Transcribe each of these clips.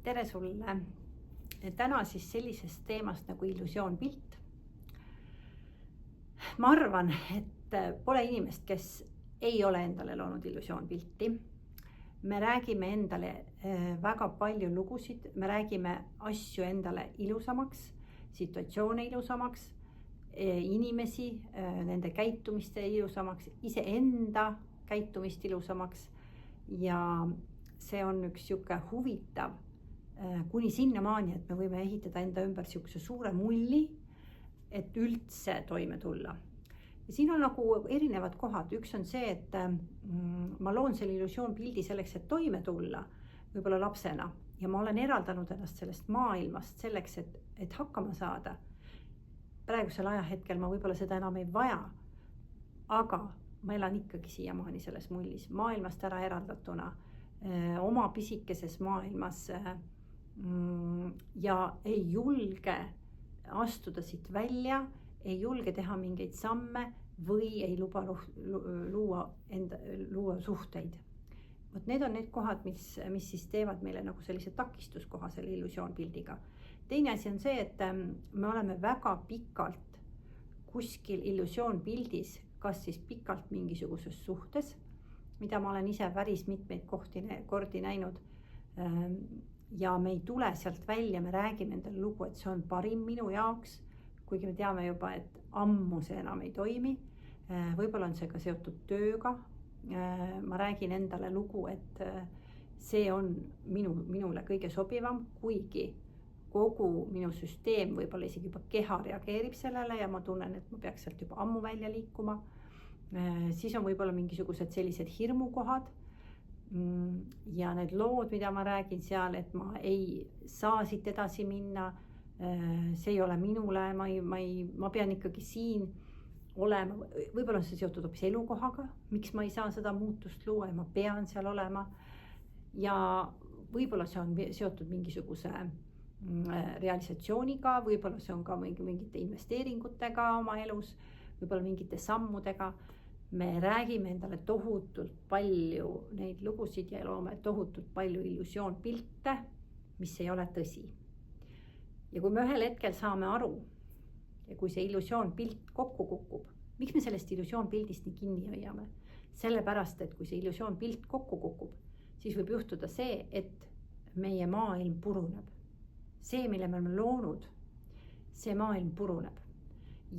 tere sulle! Täna siis sellisest teemast nagu illusioonpilt. Ma arvan, et pole inimest, kes ei ole endale loonud illusioonpilti. Me räägime endale väga palju lugusid, me räägime asju endale ilusamaks, situatsioone ilusamaks, inimesi, nende käitumist ilusamaks, iseenda käitumist ilusamaks. Ja see on üks sihuke huvitav kuni sinnamaani, et me võime ehitada enda ümber sihukese suure mulli, et üldse toime tulla. Ja siin on nagu erinevad kohad. Üks on see, et ma loon selle illusioonpildi selleks, et toime tulla, võib-olla lapsena. Ja ma olen eraldanud ennast sellest maailmast selleks, et hakkama saada. Praegusel ajahetkel ma võib-olla seda enam ei vaja, aga ma elan ikkagi siiamaani selles mullis, maailmast ära eraldatuna, oma pisikeses maailmas ja ei julge astuda siit välja, ei julge teha mingeid samme või ei luba luua suhteid. Need on need kohad, mis siis teevad meile nagu sellise takistuskoha selle illusioonpildiga. Teine asi on see, et me oleme väga pikalt kuskil illusioonpildis, kas siis pikalt mingisuguses suhtes, mida ma olen ise päris mitmeid kordi näinud. Ja me ei tule sealt välja, me räägime endale lugu, et see on parim minu jaoks, kuigi me teame juba, et ammu see enam ei toimi. Võib-olla on see ka seotud tööga. Ma räägin endale lugu, et see on minule kõige sobivam, kuigi kogu minu süsteem, võib-olla isegi juba keha reageerib sellele ja ma tunnen, et ma peaks sealt juba ammu välja liikuma. Siis on võib-olla mingisugused sellised hirmukohad ja need lood, mida ma räägin seal, et ma ei saa siit edasi minna, see ei ole minule, ma pean ikkagi siin olema, võib-olla on see seotud hoopis elukohaga, miks ma ei saa seda muutust luua ja ma pean seal olema ja võib-olla see on seotud mingisuguse realisatsiooniga, võib-olla see on ka mingite investeeringutega oma elus, võib-olla mingite sammudega. Me räägime endale tohutult palju neid lugusid ja loome tohutult palju illusioonpilte, mis ei ole tõsi. Ja kui me ühel hetkel saame aru ja kui see illusioonpilt kokku kukub, miks me sellest illusioonpildist nii kinni hoiame? Sellepärast, et kui see illusioonpilt kokku kukub, siis võib juhtuda see, et meie maailm puruneb. See, mille me oleme loonud, see maailm puruneb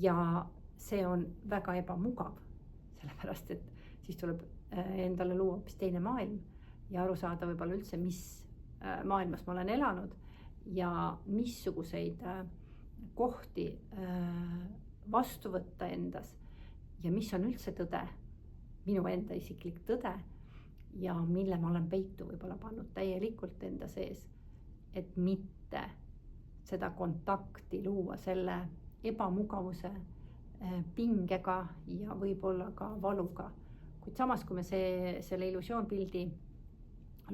ja see on väga ebamugav. Sellepärast, et siis tuleb endale luua hoopis teine maailm ja aru saada võib-olla üldse, mis maailmas ma olen elanud ja missuguseid kohti vastu võtta endas ja mis on üldse tõde, minu enda isiklik tõde ja mille ma olen peitu võib-olla pannud täielikult enda sees, et mitte seda kontakti luua selle ebamugavuse pingega ja võib-olla ka valuga. Kuid samas, kui me selle illusioonpildi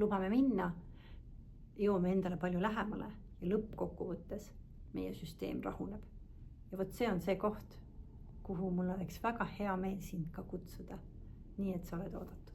lubame minna, jõuame endale palju lähemale ja lõppkokkuvõttes meie süsteem rahuneb. Ja see on see koht, kuhu mul oleks väga hea meel sind ka kutsuda, nii et sa oled oodatud.